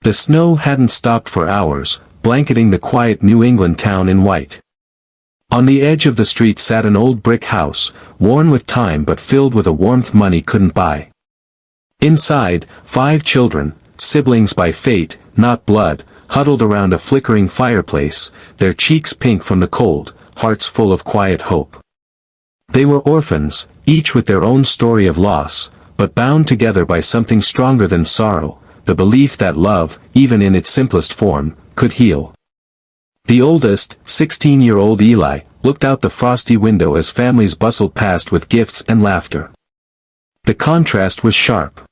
The snow hadn't stopped for hours, blanketing the quiet New England town in white. On the edge of the street sat an old brick house, worn with time but filled with a warmth money couldn't buy. Inside, 5 children, siblings by fate, not blood, huddled around a flickering fireplace, their cheeks pink from the cold, hearts full of quiet hope. They were orphans, each with their own story of loss, but bound together by something stronger than sorrow, the belief that love, even in its simplest form, could heal. The oldest, 16-year-old Eli, looked out the frosty window as families bustled past with gifts and laughter. The contrast was sharp.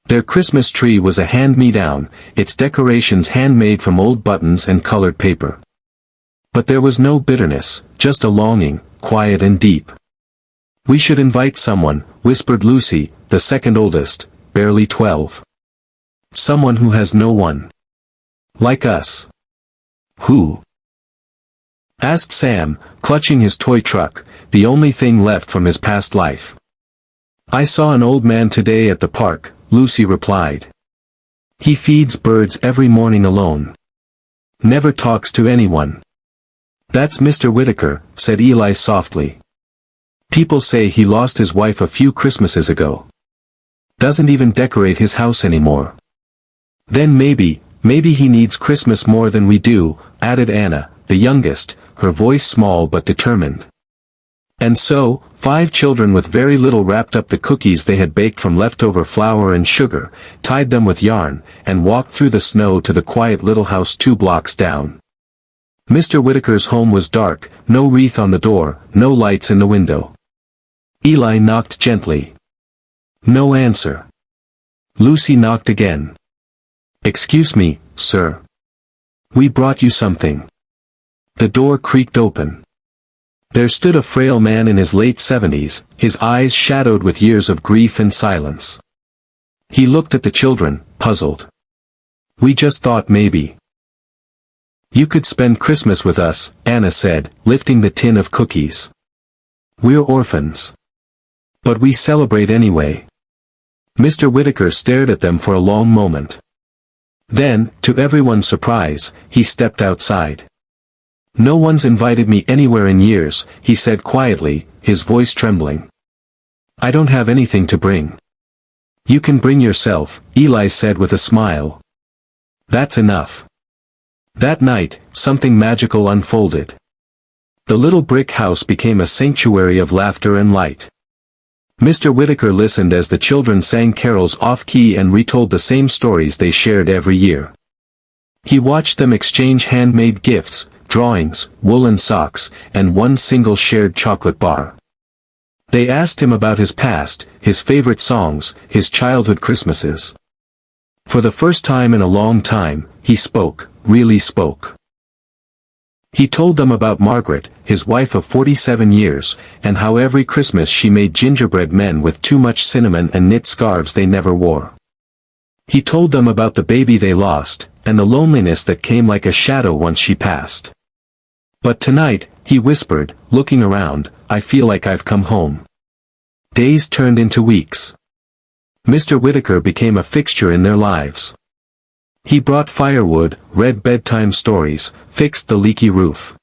Their Christmas tree was a hand-me-down, its decorations handmade from old buttons and colored paper. But there was no bitterness, just a longing, quiet and deep. "We should invite someone," whispered Lucy, the second oldest, barely 12. "Someone who has no one. Like us." "Who?" asked Sam, clutching his toy truck, the only thing left from his past life. "I saw an old man today at the park," Lucy replied. "He feeds birds every morning alone. Never talks to anyone." "That's Mr. Whitaker," said Eli softly. "People say he lost his wife a few Christmases ago. Doesn't even decorate his house anymore." "Then maybe he needs Christmas more than we do," added Anna, the youngest, her voice small but determined. And so, 5 children with very little wrapped up the cookies they had baked from leftover flour and sugar, tied them with yarn, and walked through the snow to the quiet little house 2 blocks down. Mr. Whitaker's home was dark, no wreath on the door, no lights in the window. Eli knocked gently. No answer. Lucy knocked again. "Excuse me, sir. We brought you something." The door creaked open. There stood a frail man in his late 70s, his eyes shadowed with years of grief and silence. He looked at the children, puzzled. "We just thought maybe you could spend Christmas with us," Anna said, lifting the tin of cookies. "We're orphans. But we celebrate anyway." Mr. Whitaker stared at them for a long moment. Then, to everyone's surprise, he stepped outside. "No one's invited me anywhere in years," he said quietly, his voice trembling. "I don't have anything to bring." "You can bring yourself," Eli said with a smile. "That's enough." That night, something magical unfolded. The little brick house became a sanctuary of laughter and light. Mr. Whitaker listened as the children sang carols off-key and retold the same stories they shared every year. He watched them exchange handmade gifts, drawings, woolen socks, and one single shared chocolate bar. They asked him about his past, his favorite songs, his childhood Christmases. For the first time in a long time, he spoke, really spoke. He told them about Margaret, his wife of 47 years, and how every Christmas she made gingerbread men with too much cinnamon and knit scarves they never wore. He told them about the baby they lost, and the loneliness that came like a shadow once she passed. "But tonight," he whispered, looking around, "I feel like I've come home." Days turned into weeks. Mr. Whitaker became a fixture in their lives. He brought firewood, read bedtime stories, fixed the leaky roof.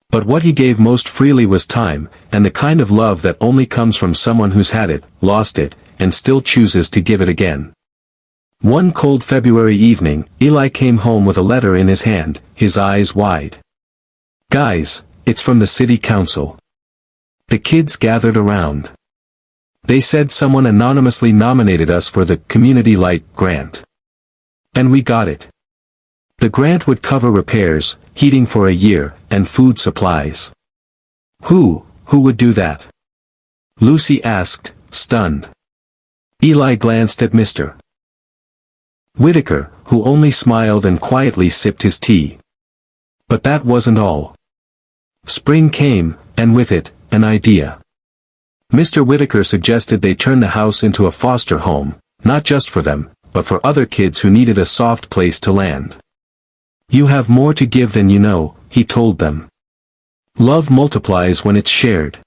But what he gave most freely was time, and the kind of love that only comes from someone who's had it, lost it, and still chooses to give it again. One cold February evening, Eli came home with a letter in his hand, his eyes wide. "Guys, it's from the city council." The kids gathered around. "They said someone anonymously nominated us for the Community Light grant. And we got it. The grant would cover repairs, heating for a year, and food supplies." Who would do that?" Lucy asked, stunned. Eli glanced at Mr. Whitaker, who only smiled and quietly sipped his tea. But that wasn't all. Spring came, and with it, an idea. Mr. Whitaker suggested they turn the house into a foster home, not just for them, but for other kids who needed a soft place to land. "You have more to give than you know," he told them. "Love multiplies when it's shared."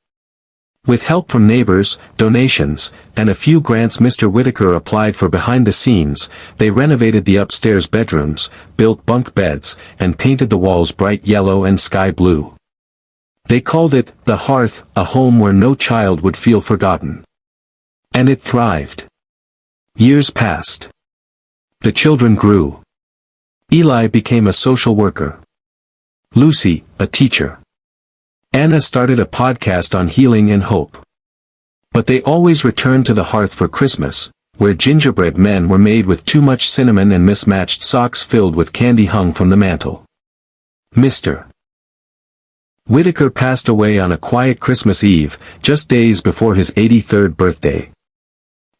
With help from neighbors, donations, and a few grants Mr. Whitaker applied for behind the scenes, they renovated the upstairs bedrooms, built bunk beds, and painted the walls bright yellow and sky blue. They called it, the Hearth, a home where no child would feel forgotten. And it thrived. Years passed. The children grew. Eli became a social worker. Lucy, a teacher. Anna started a podcast on healing and hope. But they always returned to the hearth for Christmas, where gingerbread men were made with too much cinnamon and mismatched socks filled with candy hung from the mantel. Mr. Whitaker passed away on a quiet Christmas Eve, just days before his 83rd birthday.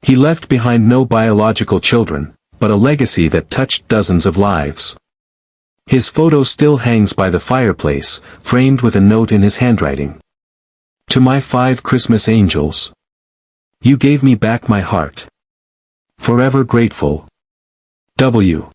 He left behind no biological children, but a legacy that touched dozens of lives. His photo still hangs by the fireplace, framed with a note in his handwriting. To my 5 Christmas angels. You gave me back my heart. Forever grateful. W.